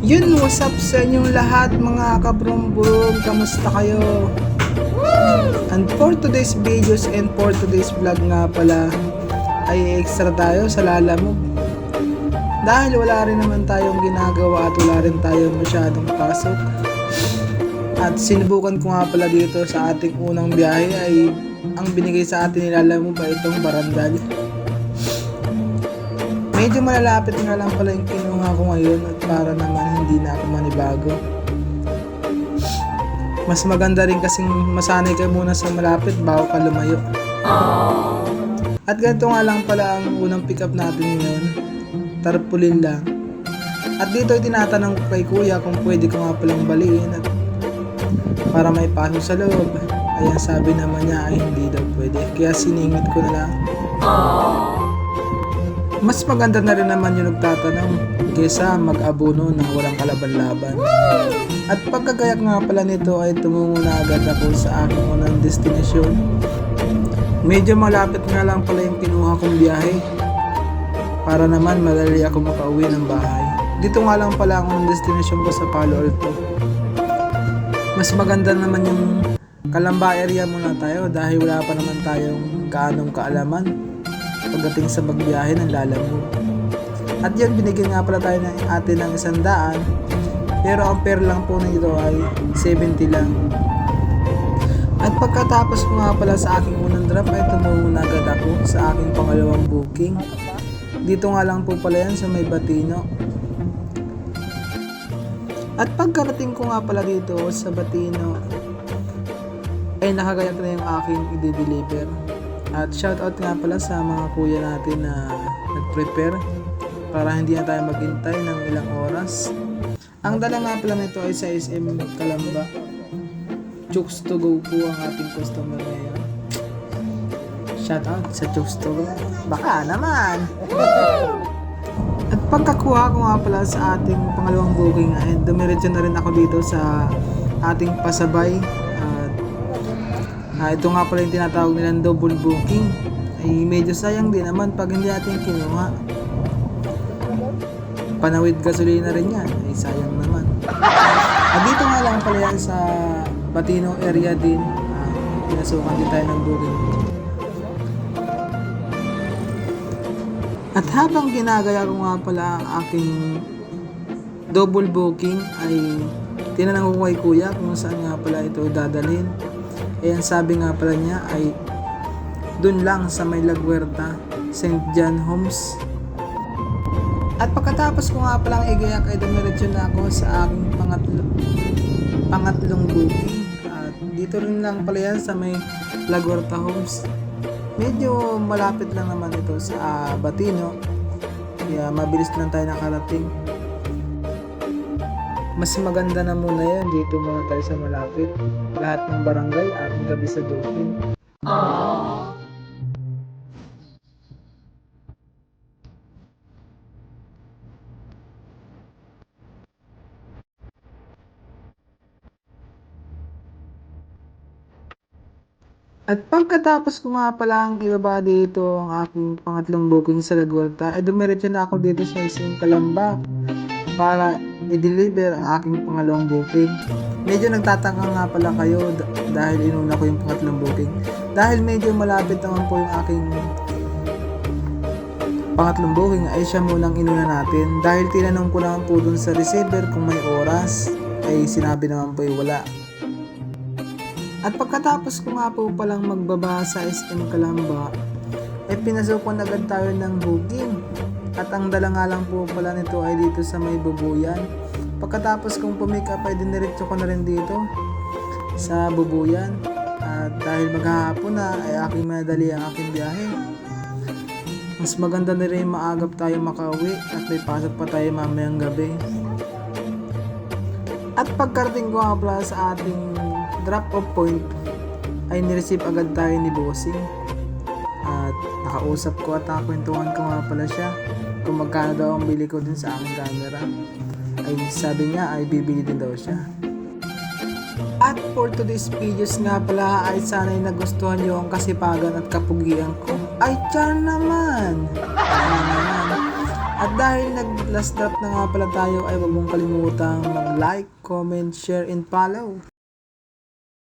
Yun, what's up sa inyong lahat mga kabrumbrum? Kamusta kayo? And for today's videos and for today's vlog nga pala ay extra tayo sa Lalamove. Dahil wala rin naman tayong ginagawa at wala rin tayong masyadong pasok. At sinubukan ko nga pala dito sa ating unang biyahe ay ang binigay sa atin ni Lalamove ay itong barandal. Medyo malalapit nga lang pala yung kinuha ko ngayon at para naman hindi na ako manibago. Mas maganda rin kasing masanay ka muna sa malapit bago ka lumayo. At ganito nga lang pala ang unang pick up natin ngayon. Tarpulin lang. At dito ay tinatanong ko kay kuya kung pwede ko nga palang baliin at para may pasok sa loob. Ayan, sabi naman niya ay hindi daw pwede. Kaya siningit ko na lang. Mas maganda na rin naman yung nagtatanong kaysa mag-abono na walang kalaban-laban. At pagkagayak nga pala nito ay tumungo na agad ako sa aking unang destinasyon. Medyo malapit nga lang pala yung kinuha kong biyahe para naman madali ako makauwi ng bahay. Dito nga lang pala ang unang destinasyon ko sa Palo Alto. Mas maganda naman yung Calamba area muna tayo dahil wala pa naman tayong kaanong kaalaman pagdating sa pagbiyahe ng Lalamove. At yan, binigyan nga pala tayo ng atin ng 100, pero ang fare lang po nito ay 70 lang. At pagkatapos ko nga pala sa aking unang drop ay tumungo na agad ako sa aking pangalawang booking. Dito nga lang po pala yan sa may Batino. At pagkarating ko nga pala dito sa Batino ay nakagayak na yung aking i-deliver. At shoutout nga pala sa mga kuya natin na nag-prepare para hindi na tayo maghintay ng ilang oras. Ang dala nga pala nito ay sa SM Calamba. Chooks to go po ang ating customer ngayon. Shoutout sa Chooks to go. Baka naman! At pagkakuha ko nga pala sa ating pangalawang booking ay dumiretso na rin ako dito sa ating pasabay. Ito nga pala yung tinatawag nilang double booking. Ay medyo sayang din naman pag hindi natin kinuha. Panawid gasolina rin yan. Ay sayang naman. At dito nga lang pala yan sa Batino area din. Pinasukan din tayo ng booking. At habang ginagaya ko nga pala ang aking double booking ay tinanong ko kay kuya kung saan nga pala ito dadalhin. Ayan, sabi nga pala niya ay dun lang sa may Laguerta, St. John Homes. At pagkatapos ko nga palang igayak ay dumiretso na ako sa aking pangatlong booking. At dito rin lang pala yan sa may Laguerta Homes. Medyo malapit lang naman ito sa Batino. Kaya mabilis lang tayo nakarating. Mas maganda na muna yan, dito muna tayo sa malapit. Lahat ng barangay ating gabi sa Dupin. At pagkatapos ko nga palang ibaba dito ang aking pangatlong booking sa Laguerta, ay dumiretso na ako dito sa isang Calamba para i-deliver ang aking pangalawang booking. Medyo nagtataka nga pala kayo dahil inuna ko yung pangatlong booking. Dahil medyo malapit naman po yung aking pangatlong booking ay siya munang inuna natin. Dahil tinanong ko naman po dun sa receiver kung may oras ay sinabi naman po yung wala. At pagkatapos ko nga po palang magbaba sa SM Calamba ay pinasukan agad tayo ng booking. At ang dala nga lang po pala nito ay dito sa may Bubuyan. Pagkatapos kong pumick up ay diniretso ko na rin dito sa Bubuyan. At dahil maghahapon na ay aking madali ang aking biyahe. Mas maganda na rin maagap tayo makauwi at may pasok pa tayo mamayang gabi. At pagkarating ko nga pala sa ating drop-off point ay nireceive agad tayo ni Bossing. At nakausap ko at nakakwentuhan ko nga pala siya kung magkano daw ang bili ko din sa aking camera. Ay sabi niya ay bibili din daw siya. At for today's videos nga pala ay sana'y nagustuhan nyo ang kasipagan at kapugian ko. Ay, tiyan naman! At dahil nag last drop na nga pala tayo ay huwag mong kalimutang mag-like, comment, share, and follow.